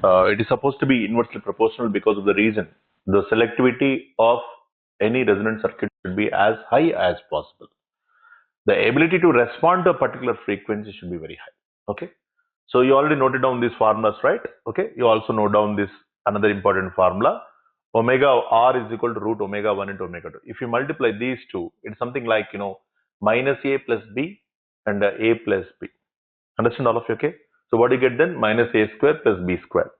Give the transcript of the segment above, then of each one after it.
It is supposed to be inversely proportional because of the reason the selectivity of any resonant circuit should be as high as possible. The ability to respond to a particular frequency should be very high. Okay. So you already noted down these formulas, right? Okay. You also note down this another important formula. Omega r is equal to root omega 1 into omega 2. If you multiply these two, it's something like, minus a plus b and a plus b. Understand all of you? Okay. So what do you get then? Minus a square plus b square.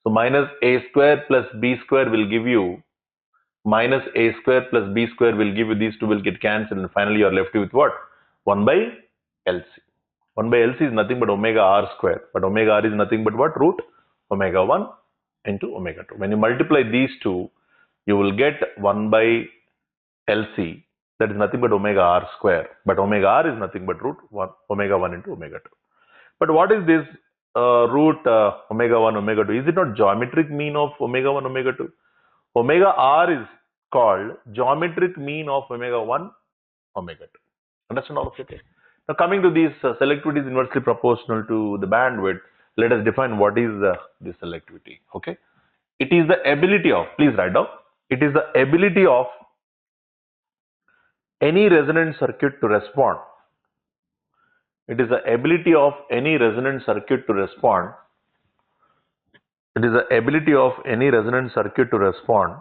So minus a square plus b square will give you minus a square plus b square will give you, these two will get cancelled, and finally you are left with what? 1 by LC. 1 by LC is nothing but omega r square, but omega r is nothing but what? Root omega 1 into omega 2. When you multiply these two, you will get 1 by LC, that is nothing but omega r square, but omega r is nothing but root omega 1 into omega 2. But what is this root omega 1 omega 2? Is it not geometric mean of omega 1 omega 2? Omega r is called geometric mean of omega 1 omega 2. Understand all of it? Now coming to this selectivity is inversely proportional to the bandwidth. Let us define what is the selectivity. Okay, it is the ability of, please write down, it is the ability of any resonant circuit to respond. It is the ability of any resonant circuit to respond. It is the ability of any resonant circuit to respond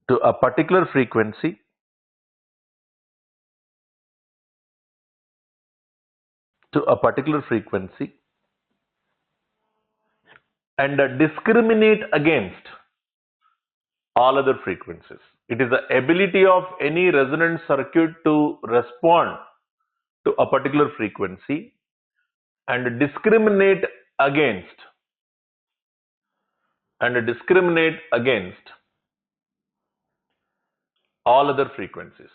to a particular frequency and discriminate against all other frequencies. It is the ability of any resonant circuit to respond to a particular frequency and discriminate against all other frequencies.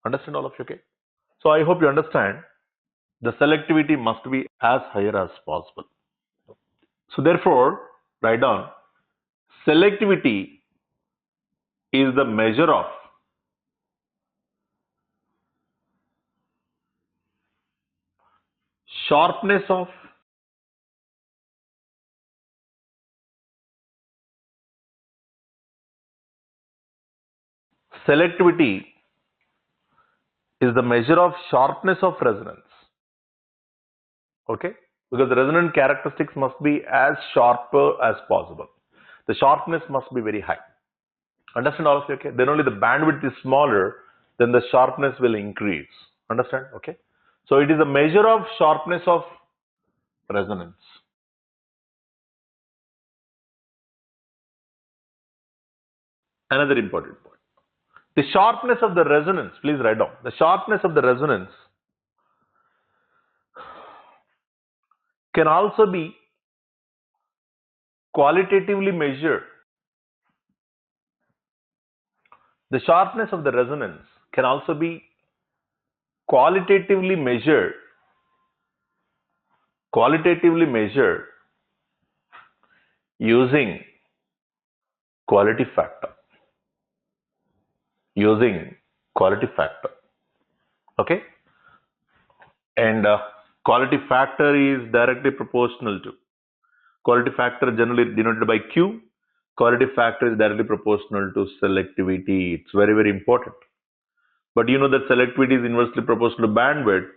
Understand all of you? Okay. So I hope you understand the selectivity must be as higher as possible. So therefore, write down, selectivity is the measure of sharpness of selectivity is the measure of sharpness of resonance. Okay, because the resonant characteristics must be as sharper as possible. The sharpness must be very high. Understand all of you? Okay, then only the bandwidth is smaller, then the sharpness will increase. Understand? Okay, so it is a measure of sharpness of resonance. Another important point, the sharpness of the resonance, please write down, the sharpness of the resonance can also be qualitatively measured. The sharpness of the resonance can also be qualitatively measured using quality factor. Okay, and quality factor is directly proportional to, quality factor generally denoted by Q. Quality factor is directly proportional to selectivity. It's very, very important. But you know that selectivity is inversely proportional to bandwidth.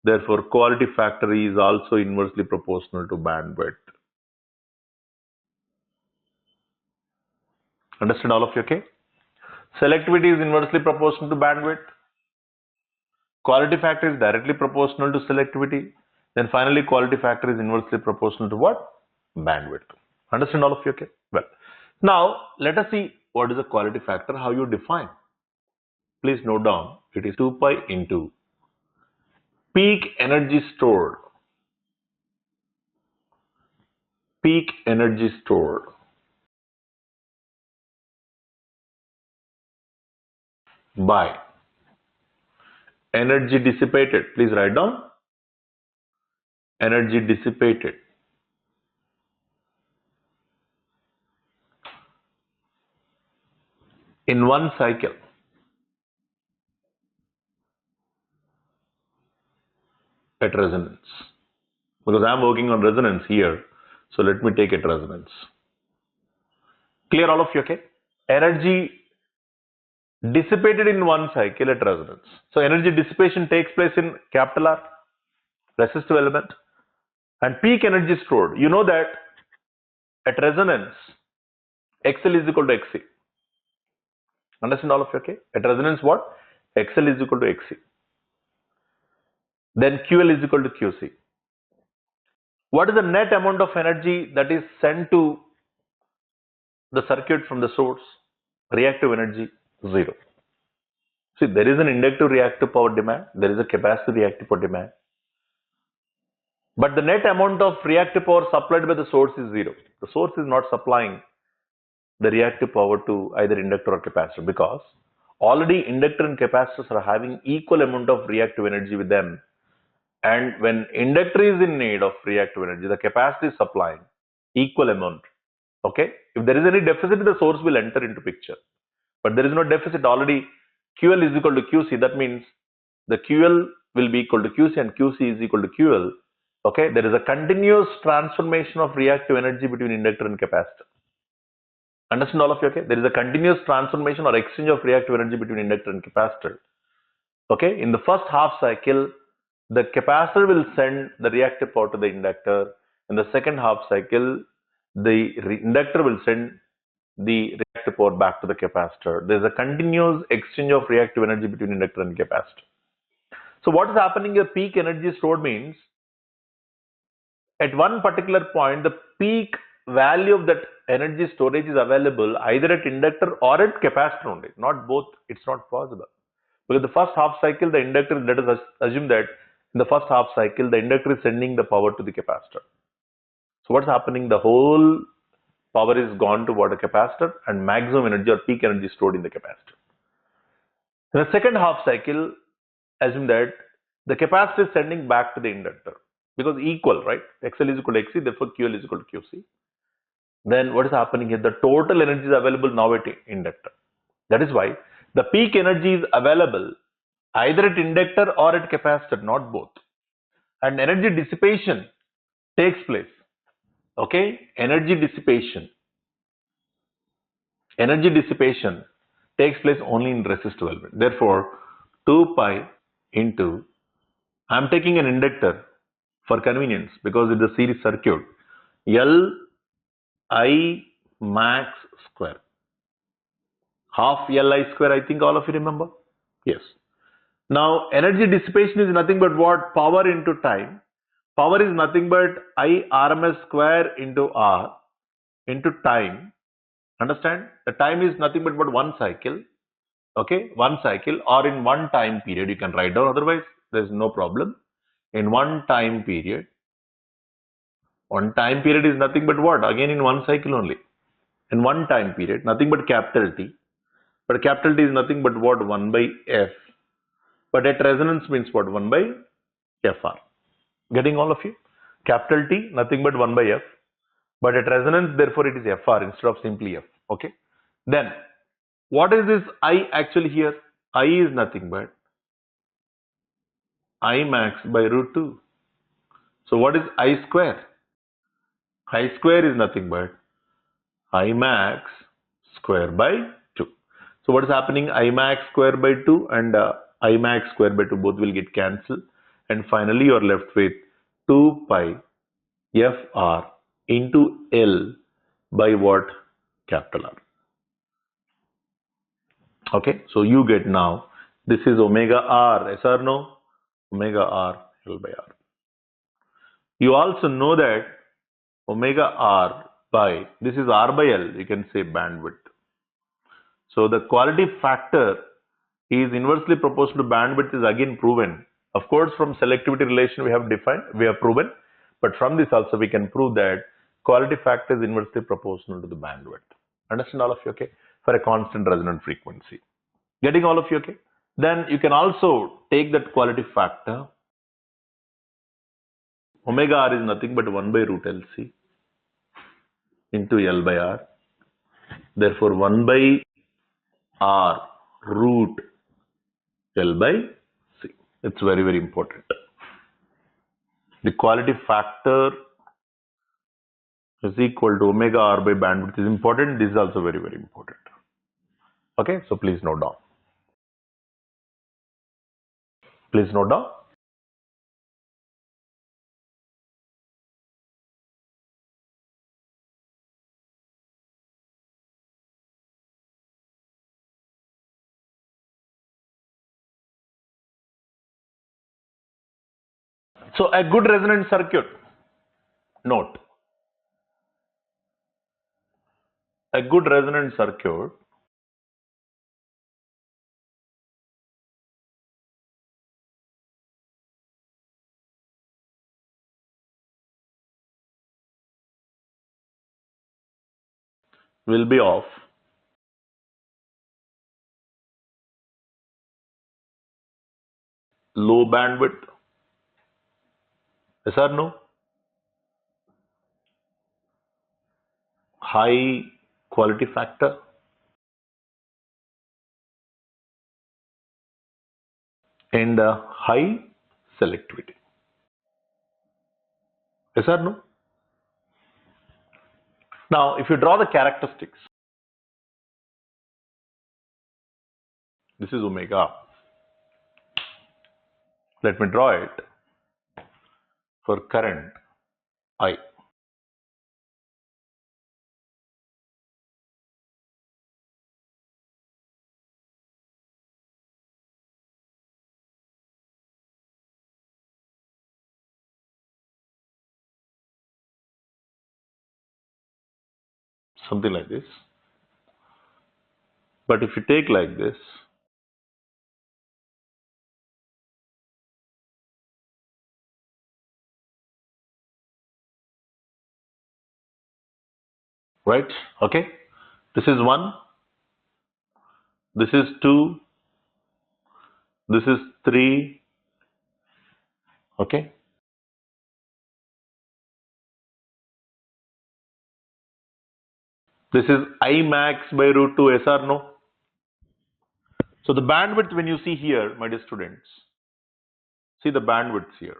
Therefore, quality factor is also inversely proportional to bandwidth. Understand all of you? Okay. Selectivity is inversely proportional to bandwidth. Quality factor is directly proportional to selectivity. Then finally, quality factor is inversely proportional to what? Bandwidth. Understand all of you? Okay. Well, now let us see what is the quality factor, how you define. Please note down, it is 2 pi into peak energy stored by energy dissipated. Please write down, energy dissipated in one cycle at resonance. Because I am working on resonance here. So let me take it resonance. Clear all of you, okay? Energy dissipated in one cycle at resonance. So energy dissipation takes place in capital R, resistive element, and peak energy stored. You know that at resonance, XL is equal to XC. Understand all of you, okay? At resonance what? XL is equal to XC. Then QL is equal to QC. What is the net amount of energy that is sent to the circuit from the source? Reactive energy, 0. See, there is an inductive reactive power demand, there is a capacitive reactive power demand. But the net amount of reactive power supplied by the source is 0. The source is not supplying the reactive power to either inductor or capacitor because already inductor and capacitors are having equal amount of reactive energy with them. And when inductor is in need of reactive energy, the capacitor is supplying equal amount. Okay? If there is any deficit, the source will enter into picture. But there is no deficit already. QL is equal to QC. That means the QL will be equal to QC and QC is equal to QL. Okay? There is a continuous transformation of reactive energy between inductor and capacitor. Understand all of you, okay? There is a continuous transformation or exchange of reactive energy between inductor and capacitor. Okay? In the first half cycle, the capacitor will send the reactive power to the inductor. In the second half cycle, the inductor will send the reactive power back to the capacitor. There is a continuous exchange of reactive energy between inductor and capacitor. So what is happening here? Peak energy stored means at one particular point, the peak value of that energy storage is available either at inductor or at capacitor only. Not both. It's not possible. Because the first half cycle, the inductor, let us assume that in the first half cycle, the inductor is sending the power to the capacitor. So what's happening? The whole power is gone to what? A capacitor, and maximum energy or peak energy stored in the capacitor. In the second half cycle, assume that the capacitor is sending back to the inductor because equal, right? XL is equal to XC, therefore QL is equal to QC. Then what is happening here? The total energy is available now at inductor. That is why the peak energy is available either at inductor or at capacitor, not both. And energy dissipation takes place. Okay? Energy dissipation takes place only in resistive element. Therefore, 2 pi into, I am taking an inductor for convenience because it is a series circuit, L I max square. Half Li square, I think all of you remember? Yes. Now, energy dissipation is nothing but what? Power into time. Power is nothing but I RMS square into R into time. Understand? The time is nothing but one cycle. Okay? One cycle, or in one time period, you can write down, otherwise there is no problem. In one time period is nothing but what? Again in one cycle only. In one time period, nothing but capital T. But capital T is nothing but what? 1 by F. But at resonance means what? 1 by Fr. Getting all of you? Capital T, nothing but 1 by F. But at resonance, therefore it is Fr instead of simply F. Okay? Then, what is this I actually here? I is nothing but I max by root 2. So what is I square? I square is nothing but I max square by 2. So what is happening? I max square by 2 and I max square by 2 both will get cancelled. And finally you are left with 2 pi Fr into L by what? Capital R. Okay, so you get now, this is omega R, yes or no? Omega R, L by R. You also know that omega R by, this is R by L, you can say bandwidth. So the quality factor is inversely proportional to bandwidth is again proven. Of course, from selectivity relation we have proven, but from this also we can prove that quality factor is inversely proportional to the bandwidth. Understand all of you, okay? For a constant resonant frequency. Getting all of you, okay? Then you can also take that quality factor. Omega R is nothing but 1 by root LC into L by R. Therefore, 1 by R root L by C. It's very, very important. the quality factor is equal to omega r by bandwidth is important. This is also very, very important. Okay, so please note down. Please note down. So a good resonant circuit, note, a good resonant circuit will be of low bandwidth, yes or no? High quality factor and high selectivity. Yes or no? Now, if you draw the characteristics, this is omega. Let me draw it for current I. Something like this. But if you take like this, right? Okay. This is 1. This is 2. This is 3. Okay. This is I max by root 2, yes or no? So the bandwidth, when you see here, my dear students, see the bandwidth here.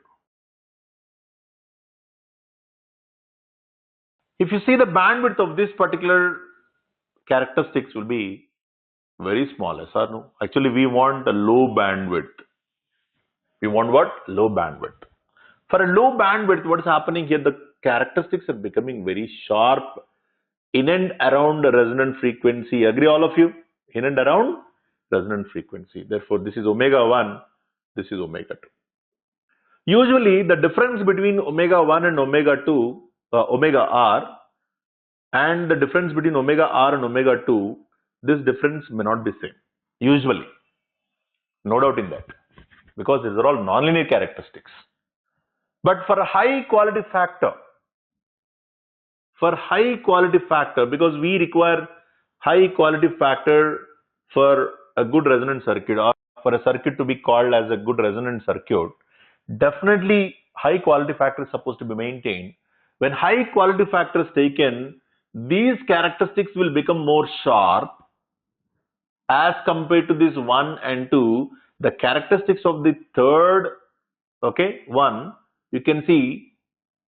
If you see the bandwidth of this particular characteristics will be very small, yes or no? Actually, we want a low bandwidth. We want what? Low bandwidth. For a low bandwidth, what is happening here? The characteristics are becoming very sharp in and around the resonant frequency. Agree all of you? In and around resonant frequency. Therefore, this is omega 1, this is omega 2. Usually, the difference between omega 1 and omega 2, omega r, and the difference between omega r and omega 2, this difference may not be same. Usually. No doubt in that. Because these are all nonlinear characteristics. But for a high quality factor, because we require high quality factor for a good resonant circuit, or for a circuit to be called as a good resonant circuit, definitely high quality factor is supposed to be maintained. When high quality factor is taken, these characteristics will become more sharp as compared to this 1 and 2. The characteristics of the third, okay, one, you can see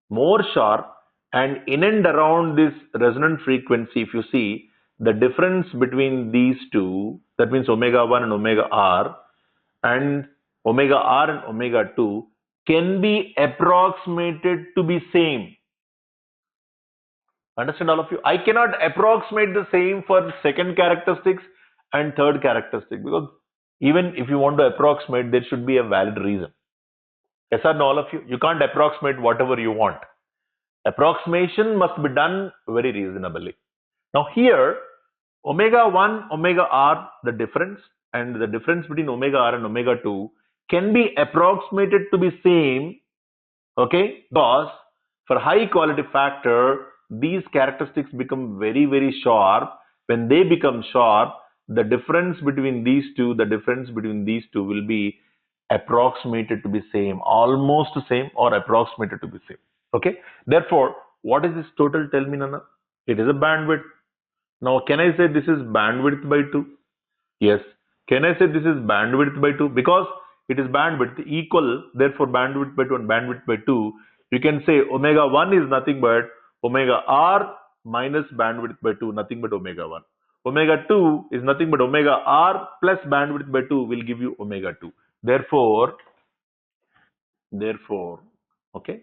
more sharp, and in and around this resonant frequency, if you see the difference between these two, that means omega 1 and omega r and omega 2 can be approximated to be same. Understand all of you? I cannot approximate the same for second characteristics and third characteristic, because even if you want to approximate, there should be a valid reason. Yes or no, all of you? You can't approximate whatever you want. Approximation must be done very reasonably. Now here, omega 1, omega r, the difference, and the difference between omega r and omega 2 can be approximated to be same, okay, because for high quality factor, these characteristics become very, very sharp. When they become sharp, the difference between these two, will be approximated to be same, almost same or approximated to be same. Okay. Therefore, what is this total? Tell me, Nana. It is a bandwidth. Now, can I say this is bandwidth by 2? Yes. Can I say this is bandwidth by 2? Because it is bandwidth equal, therefore bandwidth by 2 and bandwidth by 2, you can say omega 1 is nothing but omega r minus bandwidth by 2, nothing but omega 1. Omega 2 is nothing but omega r plus bandwidth by 2 will give you omega 2. Therefore, okay,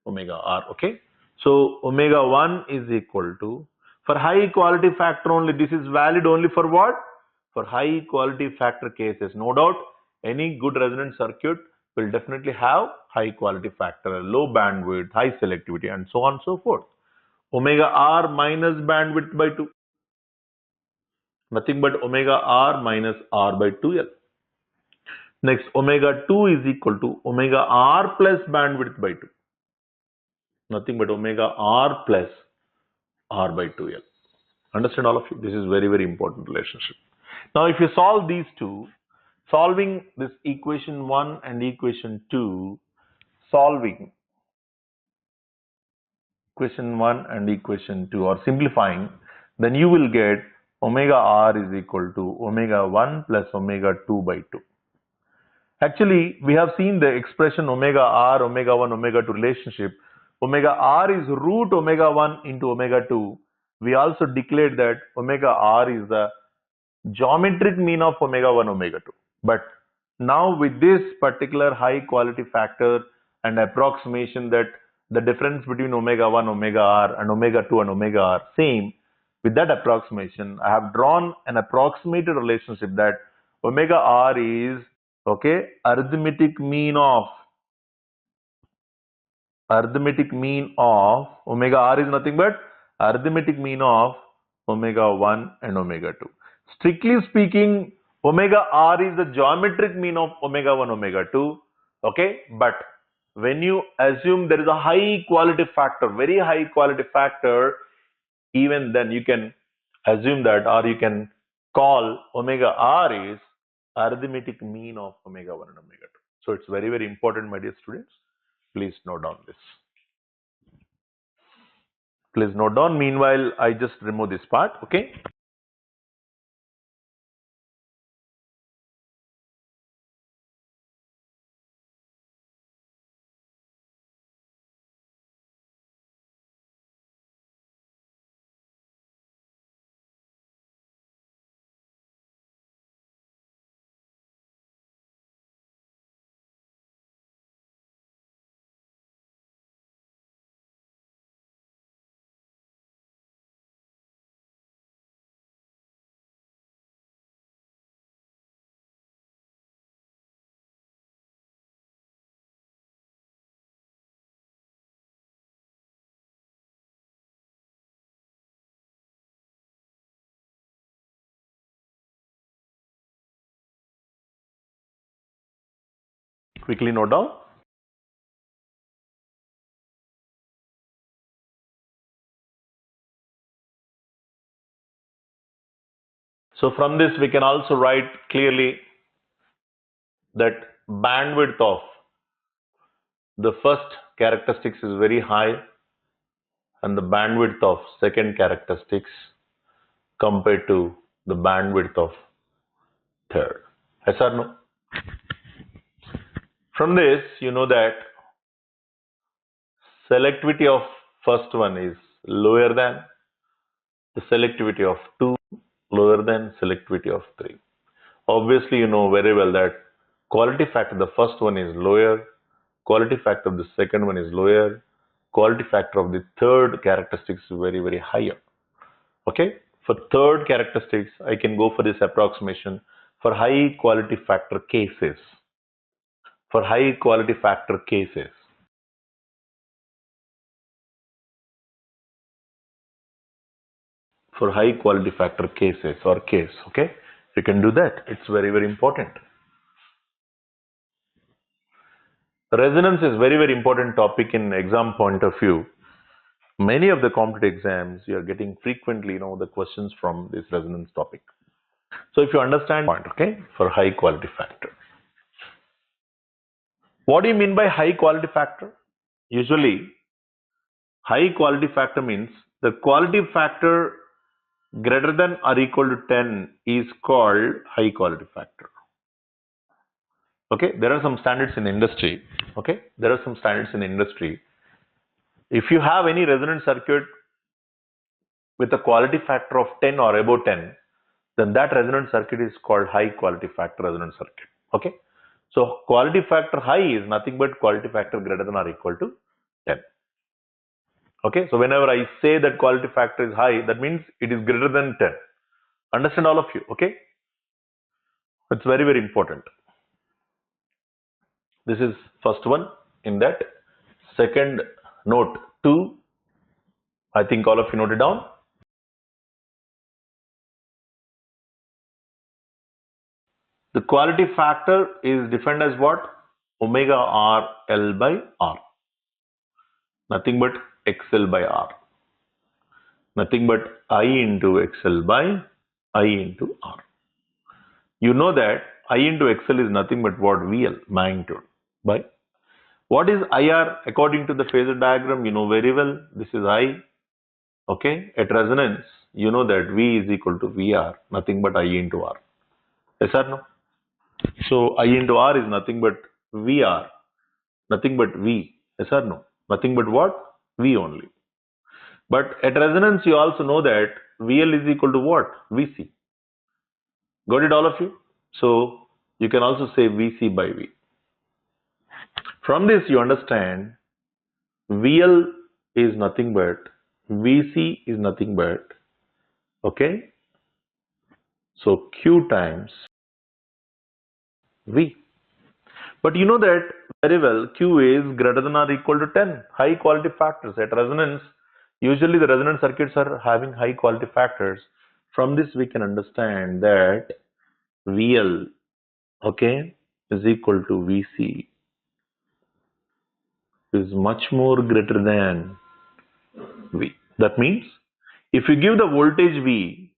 omega r, okay. So omega 1 is equal to, for high quality factor only, this is valid only for what? For high quality factor cases. No doubt, any good resonant circuit will definitely have high quality factor, low bandwidth, high selectivity, and so on and so forth. Omega r minus bandwidth by 2. Nothing but omega r minus r by 2L. Next, omega 2 is equal to omega r plus bandwidth by 2. Nothing but omega r plus r by 2L. Understand all of you? This is very, very important relationship. Now, if you solve these two, solving this equation 1 and equation 2, solving equation 1 and equation 2 or simplifying, then you will get omega r is equal to omega 1 plus omega 2 by 2. Actually, we have seen the expression omega r, omega 1, omega 2 relationship. Omega r is root omega 1 into omega 2. We also declared that omega r is the geometric mean of omega 1, omega 2. But now with this particular high quality factor and approximation that the difference between omega 1, omega r and omega 2 and omega r same, with that approximation, I have drawn an approximated relationship that omega r is, okay, arithmetic mean of omega r is nothing but arithmetic mean of omega 1 and omega 2. Strictly speaking, omega r is the geometric mean of omega 1, omega 2. Okay, but when you assume there is a high quality factor, very high quality factor, even then you can assume that, or you can call omega r is arithmetic mean of omega 1 and omega 2. So it's very, very important, my dear students. Please note down this. Please note down. Meanwhile, I just remove this part. Okay. Quickly note down. So from this, we can also write clearly that bandwidth of the first characteristics is very high and the bandwidth of second characteristics compared to the bandwidth of third. Yes or no? From this, you know that selectivity of first one is lower than the selectivity of 2, lower than selectivity of 3. Obviously, you know very well that quality factor, the first one is lower, quality factor of the second one is lower, quality factor of the third characteristics is very, very higher. Okay, for third characteristics, I can go for this approximation for high quality factor cases. For high quality factor cases, for high quality factor cases or case, okay, you can do that. It's very, very important. Resonance is very, very important topic in exam point of view. Many of the competitive exams, you are getting frequently, the questions from this resonance topic. So if you understand point, okay, for high quality factor. What do you mean by high quality factor? Usually, high quality factor means the quality factor greater than or equal to 10 is called high quality factor. Okay, there are some standards in industry. Okay, there are some standards in industry. If you have any resonant circuit with a quality factor of 10 or above 10, then that resonant circuit is called high quality factor resonant circuit. Okay, so quality factor high is nothing but quality factor greater than or equal to 10. Okay, so whenever I say that quality factor is high, that means it is greater than 10. Understand all of you? Okay, it's very, very important. This is first one in that. Second, note 2. I think all of you noted down. The quality factor is defined as what? Omega R L by R. Nothing but XL by R. Nothing but I into XL by I into R. You know that I into XL is nothing but what? VL, magnitude, by. What is IR according to the phasor diagram? You know very well. This is I. Okay. At resonance, you know that V is equal to VR, nothing but I into R. Yes or no? So I into R is nothing but VR, nothing but V. Yes or no? Nothing but what? V only. But at resonance, you also know that VL is equal to what? VC. Got it, all of you? So you can also say VC by V. From this, you understand VL is nothing but VC is nothing but, okay? So Q times V. But you know that very well, Q is greater than or equal to 10, high quality factors. At resonance, usually the resonant circuits are having high quality factors. From this, we can understand that VL, okay, is equal to VC is much more greater than V. That means, if you give the voltage V,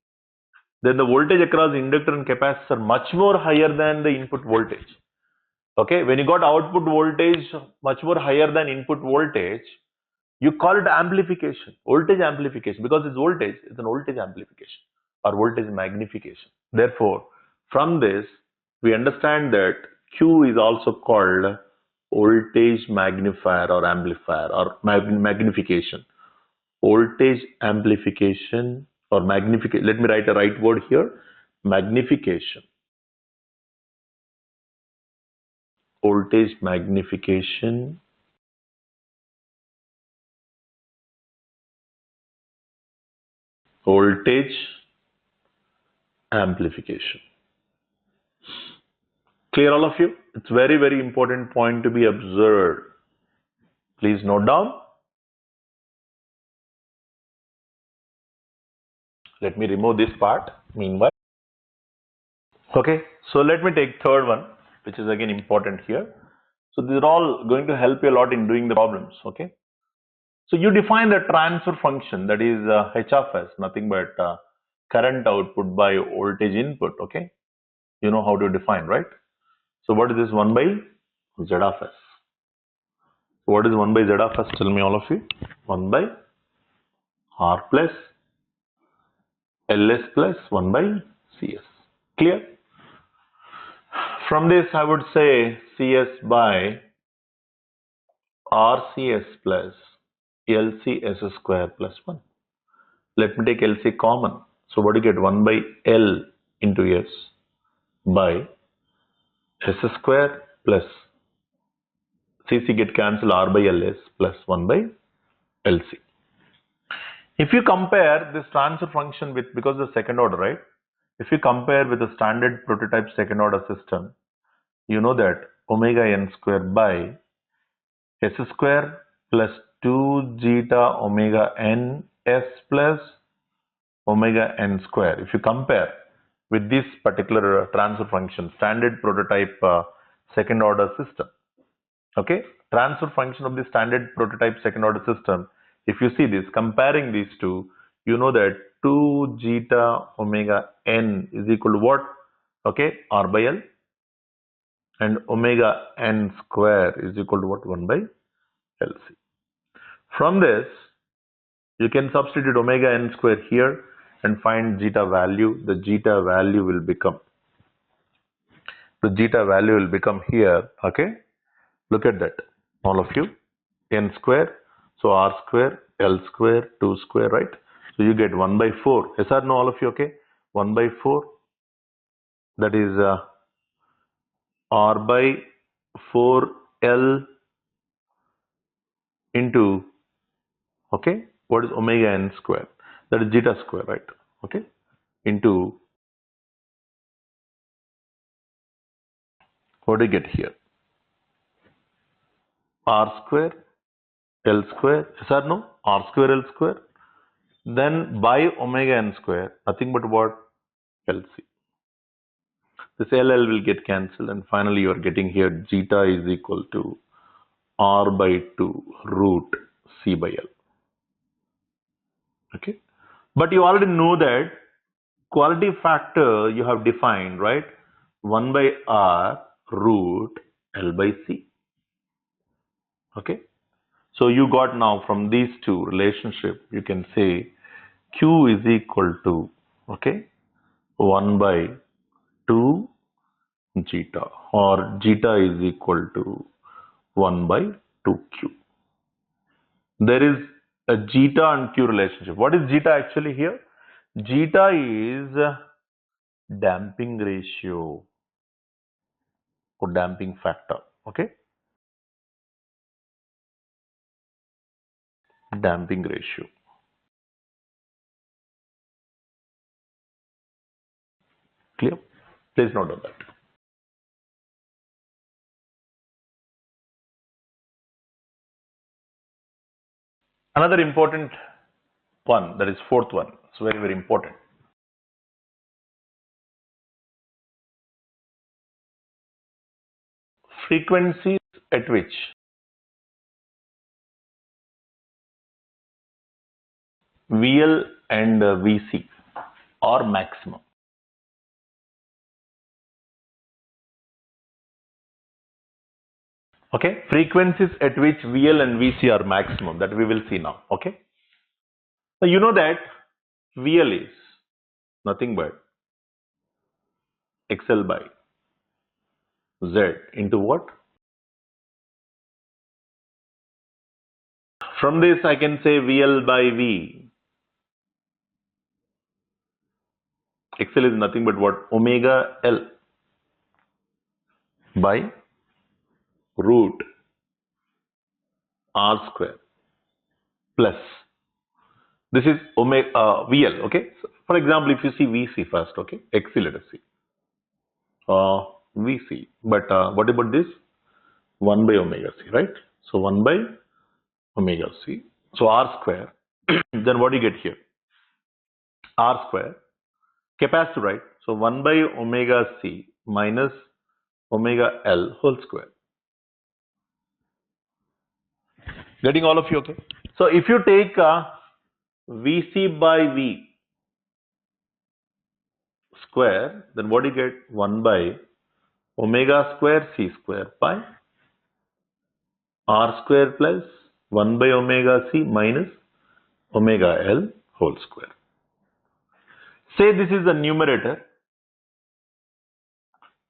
then the voltage across inductor and capacitor are much more higher than the input voltage. Okay, when you got output voltage much more higher than input voltage, you call it amplification, voltage amplification, because it's voltage, it's an voltage amplification or voltage magnification. Therefore, from this, we understand that Q is also called voltage magnifier or amplifier or magnification. Voltage amplification or magnification. Let me write a right word here. Magnification. Voltage magnification. Voltage amplification. Clear, all of you? It's very, very important point to be observed. Please note down. Let me remove this part meanwhile. Okay, so let me take third one, which is again important here. So these are all going to help you a lot in doing the problems. Okay, so you define the transfer function, that is H of S, nothing but current output by voltage input. Okay, you know how to define, right? So what is this 1 by Z of S? So what is 1 by Z of S? Tell me, all of you. 1 by R plus Ls plus 1 by Cs. Clear? From this, I would say Cs by RCS plus LCS square plus 1. Let me take LC common. So what do you get? 1 by L into S by S square plus CC get cancelled, R by LS plus 1 by LC. If you compare this transfer function with, because the second order, right? If you compare with the standard prototype second order system, you know that omega n square by S square plus 2 zeta omega n S plus omega n square. If you compare with this particular transfer function, standard prototype second order system, okay, transfer function of the standard prototype second order system, if you see this, comparing these two, you know that 2 zeta omega n is equal to what? Okay, R by L, and omega n square is equal to what? 1 by LC. From this, you can substitute omega n square here and find zeta value. The zeta value will become the zeta value will become here. Okay, look at that, all of you. N square, so r square, L square, 2 square, right? So you get 1 by 4. Yes or no, all of you? Okay, 1 by 4. That is r by 4L into, okay, what is omega n square? That is zeta square, right? Okay, into, what do you get here? R square, L square, yes or no? R square, L square. Then by omega n square, nothing but what? LC. This LL will get cancelled, and finally you are getting here zeta is equal to R by 2 root C by L. Okay, but you already know that quality factor you have defined, right? 1 by R root L by C. Okay, so you got now from these two relationship, you can say Q is equal to, okay, 1 by 2 zeta, or zeta is equal to 1 by 2Q. There is a zeta and Q relationship. What is zeta actually here? Zeta is damping ratio or damping factor. Okay, damping ratio. Clear? Please note on that. Another important one, that is fourth one. It's very, very important. Frequencies at which VL and VC are maximum. Okay, frequencies at which VL and VC are maximum, that we will see now. Okay, so you know that VL is nothing but XL by Z into what? From this I can say VL by V. XL is nothing but what? Omega L by root R square plus. This is omega VL. Okay. So for example, if you see VC first, okay, XC let us see. VC. But what about this? 1 by omega C, right? So 1 by omega C. So R square. Then what do you get here? R square. Capacitor, right? So 1 by omega C minus omega L whole square. Getting all of you, okay? So if you take VC by V square, then what do you get? 1 by omega square C square pi R square plus 1 by omega C minus omega L whole square. Say this is the numerator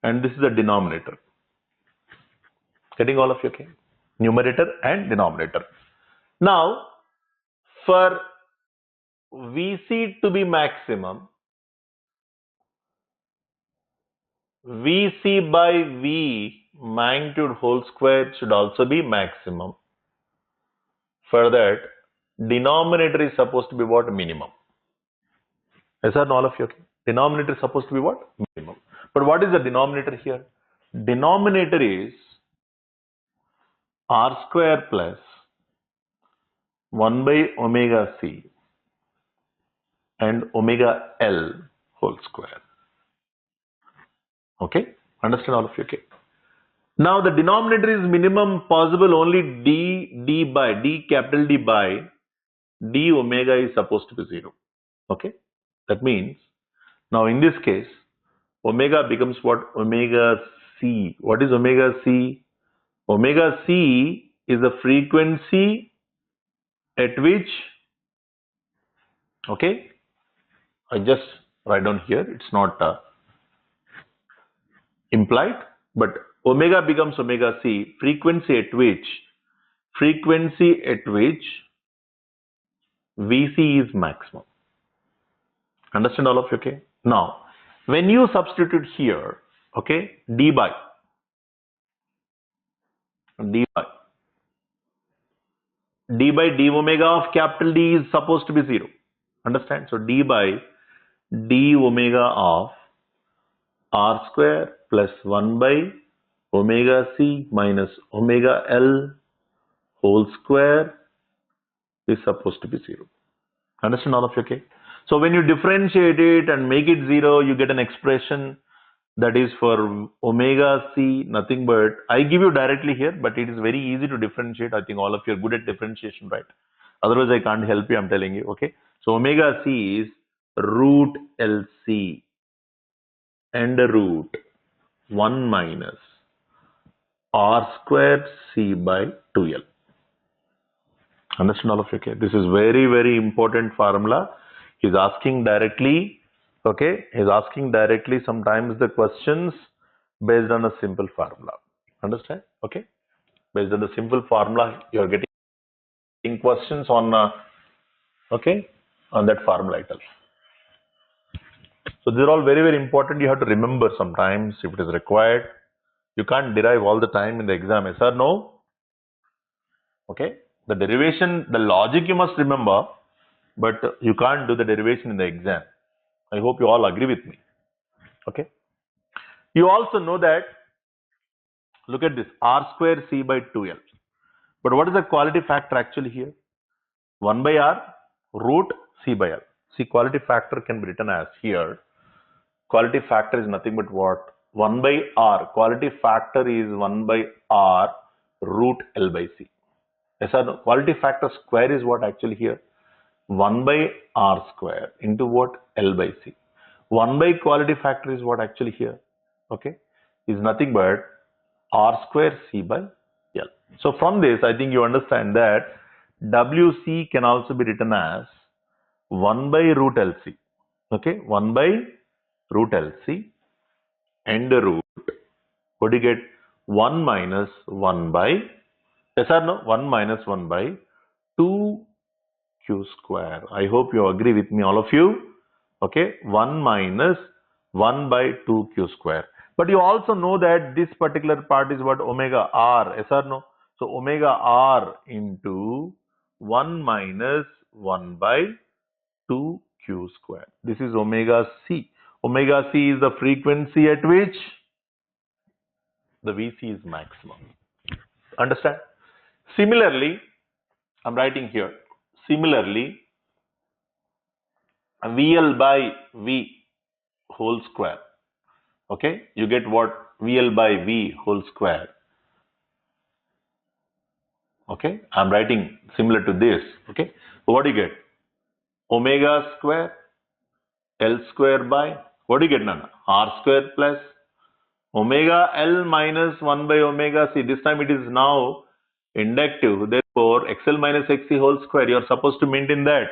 and this is the denominator. Getting all of you, okay? Numerator and denominator. Now, for VC to be maximum, VC by V magnitude whole square should also be maximum. For that, denominator is supposed to be what? Minimum. Yes or no, all of you, okay? Denominator is supposed to be what? Minimum. But what is the denominator here? Denominator is R square plus 1 by omega C and omega L whole square. Okay? Understand all of you? Okay. Now the denominator is minimum possible only D capital D by D omega is supposed to be 0. Okay? That means now in this case omega becomes what? Omega C. What is omega C? Omega C is the frequency at which, okay, I just write down here, it's not implied, but omega becomes omega c, frequency at which Vc is maximum. Understand all of you? Okay. Now, when you substitute here, okay, d by d omega of capital D is supposed to be 0. Understand? So d by d omega of r square plus 1 by omega c minus omega L whole square is supposed to be 0. Understand all of you? Okay. So when you differentiate it and make it 0, you get an expression that is for omega c, nothing but, I give you directly here, but it is very easy to differentiate. I think all of you are good at differentiation, right? Otherwise, I can't help you, I'm telling you, okay? So omega c is root LC and root 1 minus r squared c by 2L. Understand all of you? Okay, this is very, very important formula. He's asking directly, okay? He's asking directly sometimes the questions based on a simple formula. Understand? Okay? Based on the simple formula, you are getting questions on, okay, on that formula itself. So these are all very, very important. You have to remember sometimes if it is required. You can't derive all the time in the exam. Yes or no? Okay? The derivation, the logic you must remember, but you can't do the derivation in the exam. I hope you all agree with me. Okay? You also know that, look at this, r square c by 2L. But what is the quality factor actually here? 1 by r root c by L. See, quality factor can be written as here. Quality factor is nothing but what? 1 by r. Quality factor is 1 by r root L by c. Yes or no? Quality factor square is what actually here? 1 by r square into what? L by c. 1 by quality factor is what actually here? Okay? Is nothing but r square c by L. So from this, I think you understand that WC can also be written as 1 by root LC. Okay? 1 by root LC and the root. What do you get? 1 minus 1 by, yes or no? 1 minus 1 by 2 q square. I hope you agree with me, all of you. Okay, 1 minus 1 by 2q square. But you also know that this particular part is what? Omega r, yes or no? So omega r into 1 minus 1 by 2q square. This is omega c. Omega c is the frequency at which the Vc is maximum. Understand? Similarly, I'm writing here. Similarly, VL by V whole square. Okay, you get what? VL by V whole square. Okay, I'm writing similar to this. Okay, so what do you get? Omega square L square by, what do you get, Nana? R square plus omega L minus 1 by omega c. This time it is now inductive. Therefore, XL minus XC whole square. You are supposed to maintain that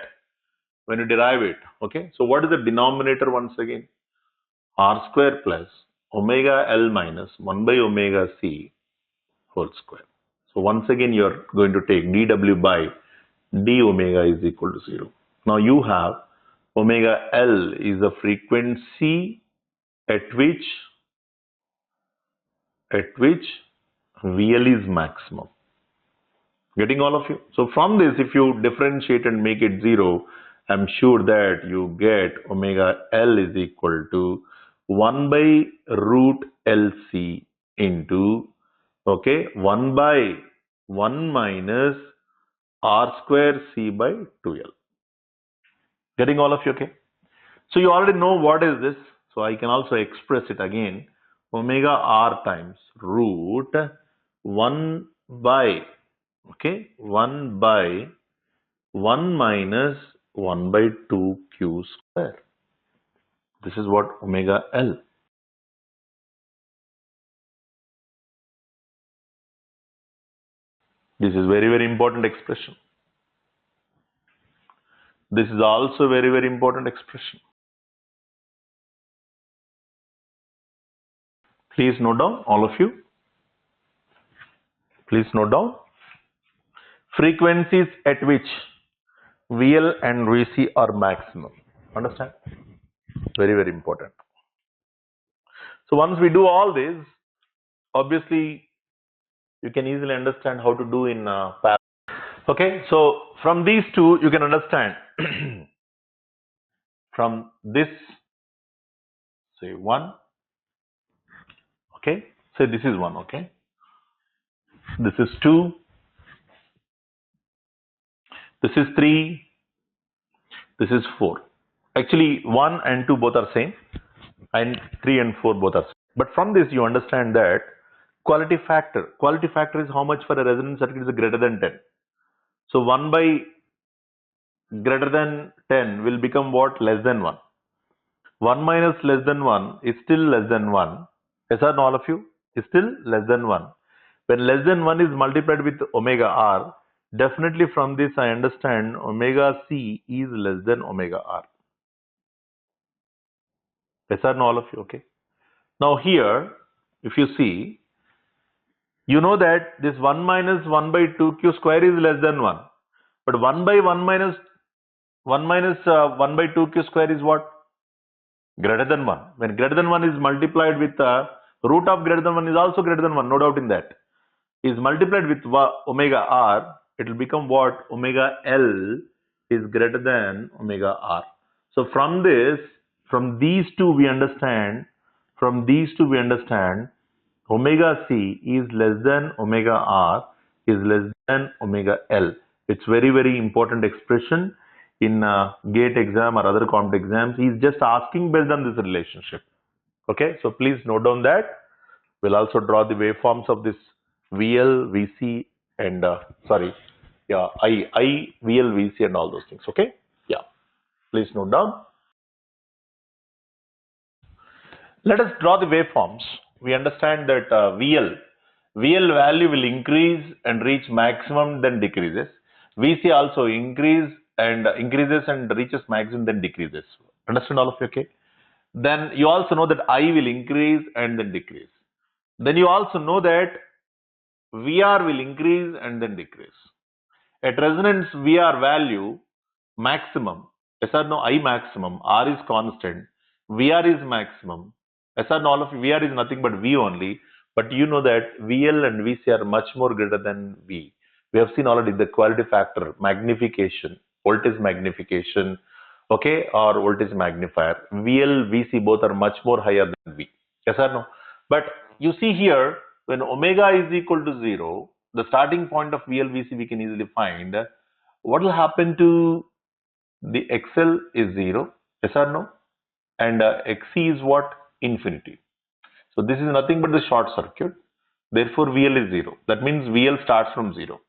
when you derive it. Okay, so what is the denominator once again? R square plus omega L minus 1 by omega c whole square. So once again you are going to take dw by d omega is equal to 0. Now you have omega L is the frequency at which VL is maximum. Getting all of you? So from this, if you differentiate and make it 0, I'm sure that you get omega L is equal to 1 by root LC into, okay, 1 by 1 minus r square c by 2L. Getting all of you? Okay. So you already know what is this. So I can also express it again. Omega r times root 1 by, okay, 1 by 1 minus 1 by 2q square. This is what omega L. This is very, very important expression. This is also very, very important expression. Please note down, all of you. Please note down. Frequencies at which VL and VC are maximum. Understand? Very, very important. So once we do all this, obviously you can easily understand how to do in parallel. Okay, so from these two you can understand from this, say 1, okay, say this is 1, okay, this is 2, this is 3, this is 4. Actually 1 and 2 both are same and 3 and 4 both are same. But from this you understand that quality factor is how much for a resonant circuit is greater than 10. So 1 by greater than 10 will become what? Less than 1. 1 minus less than 1 is still less than 1. Yes or no, all of you? Is still less than 1. When less than 1 is multiplied with omega r, definitely from this I understand omega c is less than omega r. Yes or no, all of you? Okay. Now here, if you see, you know that this 1 minus 1 by 2q square is less than 1. But 1 by 1 minus 1 by 2q square is what? Greater than 1. When greater than 1 is multiplied with root of greater than 1 is also greater than 1, no doubt in that. Is multiplied with omega r, it will become what? Omega L is greater than omega r. So from this, from these two we understand, omega c is less than omega r is less than omega L. It's very, very important expression in GATE exam or other competitive exams. He's just asking based on this relationship. Okay, so please note down that. We'll also draw the waveforms of this VL, VC, and VL, VC, and all those things. Okay, yeah. Please note down. Let us draw the waveforms. We understand that VL value will increase and reach maximum, then decreases. VC also increases and reaches maximum, then decreases. Understand all of you? Okay. Then you also know that I will increase and then decrease. Then you also know that VR will increase and then decrease. At resonance VR value maximum, yes or no, I maximum, R is constant, VR is maximum. Yes or no, all of you, VR is nothing but V only. But you know that VL and VC are much more greater than V. We have seen already the quality factor, magnification, voltage magnification, okay, or voltage magnifier. VL, VC both are much more higher than V. Yes or no? But you see here, when omega is equal to 0, the starting point of VL, VC we can easily find. What will happen to the XL is 0, yes or no? And XC is what? Infinity. So this is nothing but the short circuit. Therefore, VL is 0. That means VL starts from 0.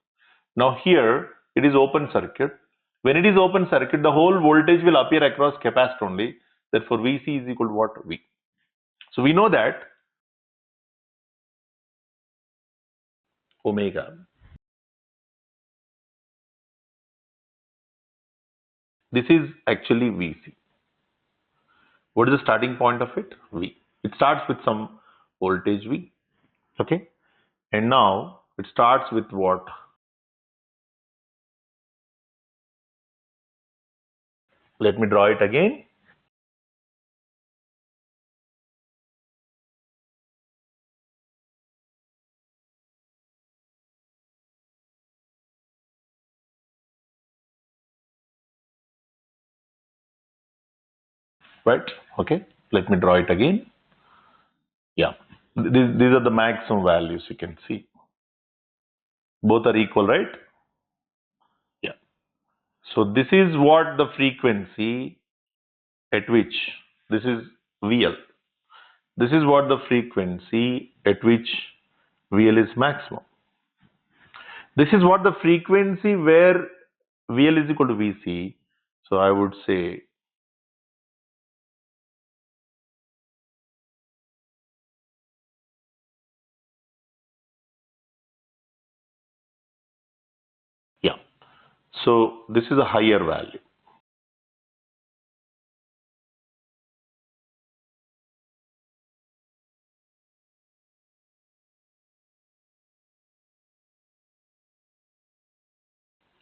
Now here, it is open circuit. When it is open circuit, the whole voltage will appear across capacitor only. Therefore, VC is equal to what? V. So we know that omega. This is actually VC. What is the starting point of it? V. It starts with some voltage V. Okay. And now it starts with what? Let me draw it again. Right. Okay. Let me draw it again. Yeah. These are the maximum values you can see. Both are equal, right? Yeah. So this is what the frequency at which, this is VL. This is what the frequency at which VL is maximum. This is what the frequency where VL is equal to VC. So I would say yeah. So this is a higher value.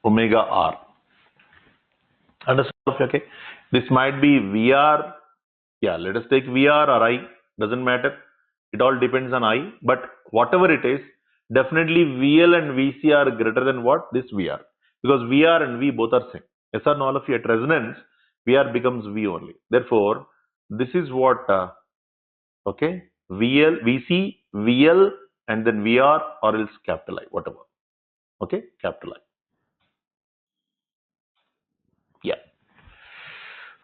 omega r. Understand? Okay. This might be VR. Yeah, let us take VR or I. Doesn't matter. It all depends on I. But whatever it is, definitely VL and VC are greater than what? This VR. Because VR and V both are same. Yes or no, all of you? At resonance, VR becomes V only. Therefore, this is what, okay, VL, VC, VL, and then VR or else capital I, whatever. Okay, capital I. Yeah.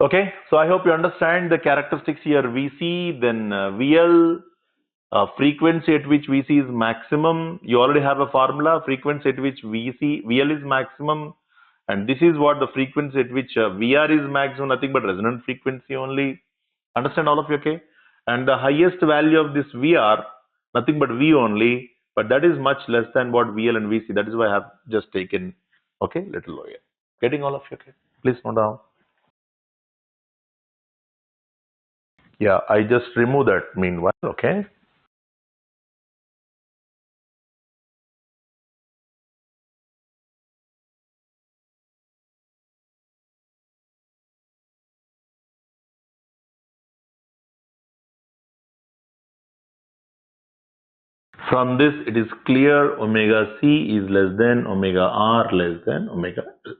Okay, so I hope you understand the characteristics here. VC, then VL, frequency at which VC is maximum. You already have a formula. Frequency at which VL is maximum, and this is what the frequency at which VR is maximum. Nothing but resonant frequency only. Understand all of you? Okay, and the highest value of this VR, nothing but V only, but that is much less than what VL and VC. That is why I have just taken, okay, little lower. Getting all of you? Okay, please note down. Yeah, I just remove that meanwhile. Okay. From this, it is clear omega C is less than omega R less than omega L.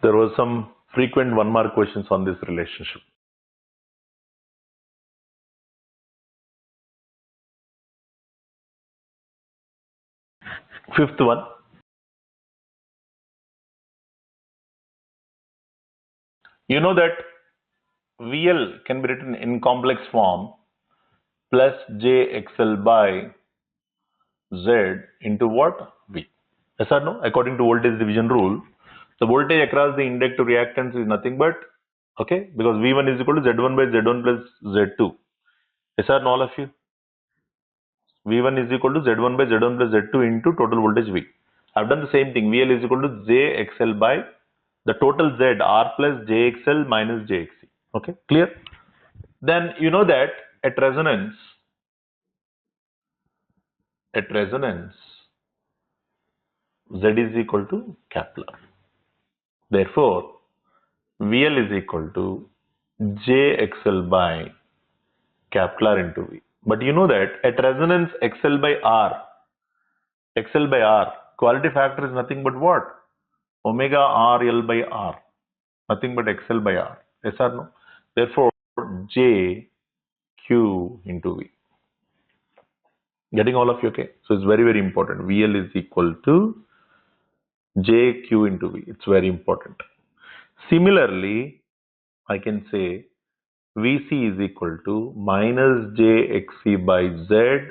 There was some frequent one-mark questions on this relationship. Fifth one. You know that VL can be written in complex form plus JXL by Z into what? V. Yes or no? According to voltage division rule, the voltage across the inductive reactance is nothing but, okay, because V1 is equal to Z1 by Z1 plus Z2. Yes or no, all of you? V1 is equal to Z1 by Z1 plus Z2 into total voltage V. I've done the same thing. VL is equal to JXL by the total Z R plus JXL minus JXC. Okay, clear? Then you know that at resonance, Z is equal to capital R. Therefore, VL is equal to JXL by capital R into V. But you know that at resonance, XL by R, quality factor is nothing but what? Omega RL by R. Nothing but XL by R. Yes or no? Therefore, J Q into V. Getting all of you? Okay. So it's very, very important. VL is equal to J Q into V. It's very important. Similarly, I can say VC is equal to minus JXC by Z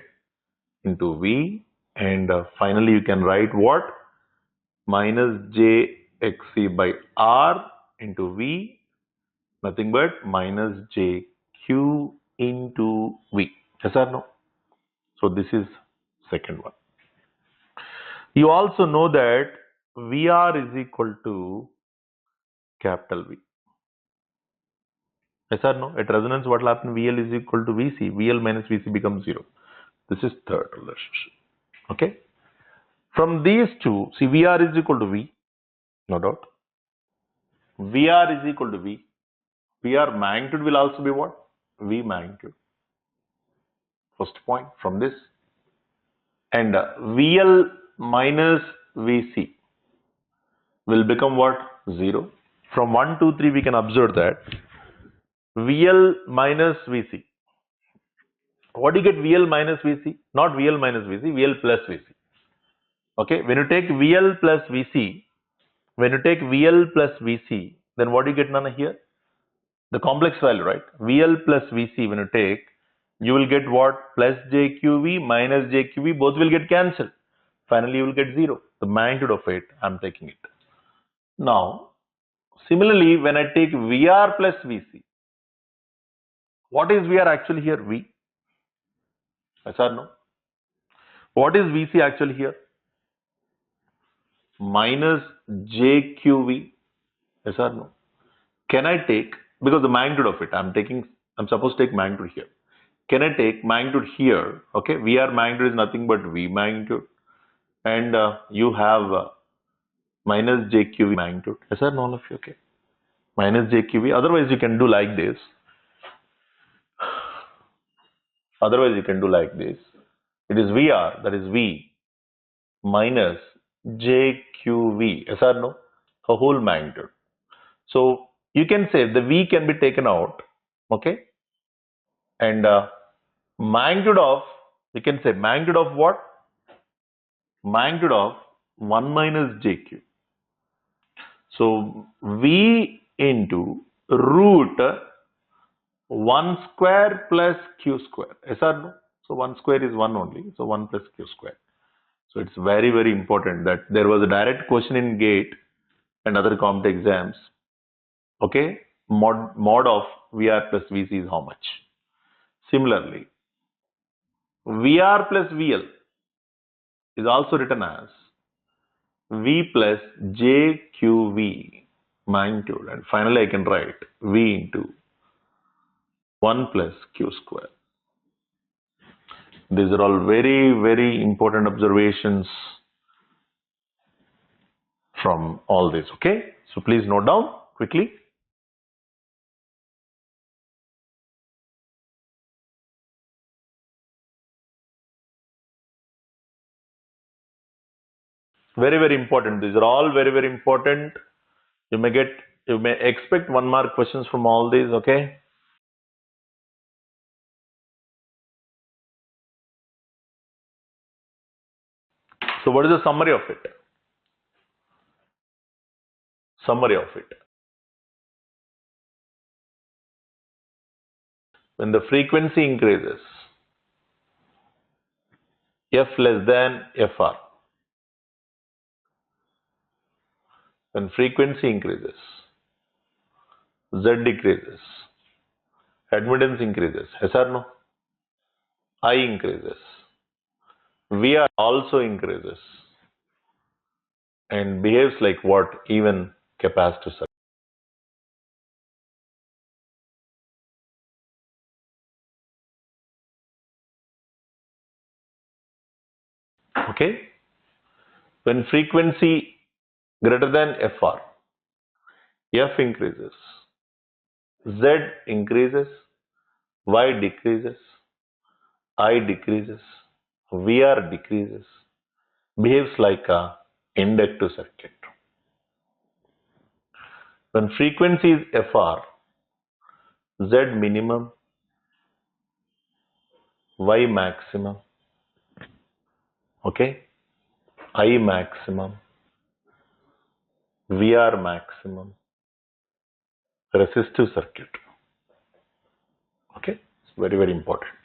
into V. And finally, you can write what? Minus JXC by R into V. Nothing but minus JQ into V. Yes or no? So this is second one. You also know that VR is equal to capital V. Yes or no? At resonance, what will happen? VL is equal to VC. VL minus VC becomes 0. This is third relationship. Okay. From these two, see, VR is equal to V. No doubt. VR is equal to V. VR magnitude will also be what? V magnitude. First point from this. And VL minus VC will become what? 0. From 1, 2, 3, we can observe that VL minus VC. What do you get? VL minus VC? Not VL minus VC, VL plus VC. Okay, when you take VL plus VC, then what do you get none here? The complex value, right? VL plus VC, when you take, you will get what? Plus JQV minus JQV, both will get cancelled. Finally, you will get 0. The magnitude of it, I'm taking it. Now, similarly, when I take VR plus VC, what is VR actually here? V. Yes or no? What is VC actually here? Minus JQV. Yes or no? Can I take, because the magnitude of it, I'm supposed to take magnitude here. Can I take magnitude here? Okay, VR magnitude is nothing but V magnitude. and you have minus jQV magnitude. Yes or no, all of you? Okay. Minus jQV. Otherwise, you can do like this. Otherwise, you can do like this. It is VR, that is V, minus jQV. Yes or no? A whole magnitude. So you can say the V can be taken out. Okay. And magnitude of, you can say magnitude of what? Magnitude of 1 minus jq. So V into root 1 square plus q square. Yes or no? So 1 square is 1 only. So 1 plus q square. So it's very, very important that there was a direct question in GATE and other competitive exams. Okay. Mod of VR plus VC is how much? Similarly, VR plus VL is also written as V plus JQV magnitude, and finally I can write V into 1 plus Q square. These are all very, very important observations from all this. Okay, so please note down quickly. Very, very important. These are all very, very important. You may expect 1 mark questions from all these. Okay. So what is the summary of it? Summary of it. When the frequency increases, F less than Fr. When frequency increases, Z decreases, admittance increases. Yes or no? I increases. VR also increases and behaves like what? Even capacitor circuit. Okay? When frequency greater than Fr, F increases, Z increases, Y decreases, I decreases, VR decreases, behaves like a inductive circuit. When frequency is Fr, Z minimum, Y maximum, okay, I maximum, VR maximum, resistive circuit. Okay, it's very, very important.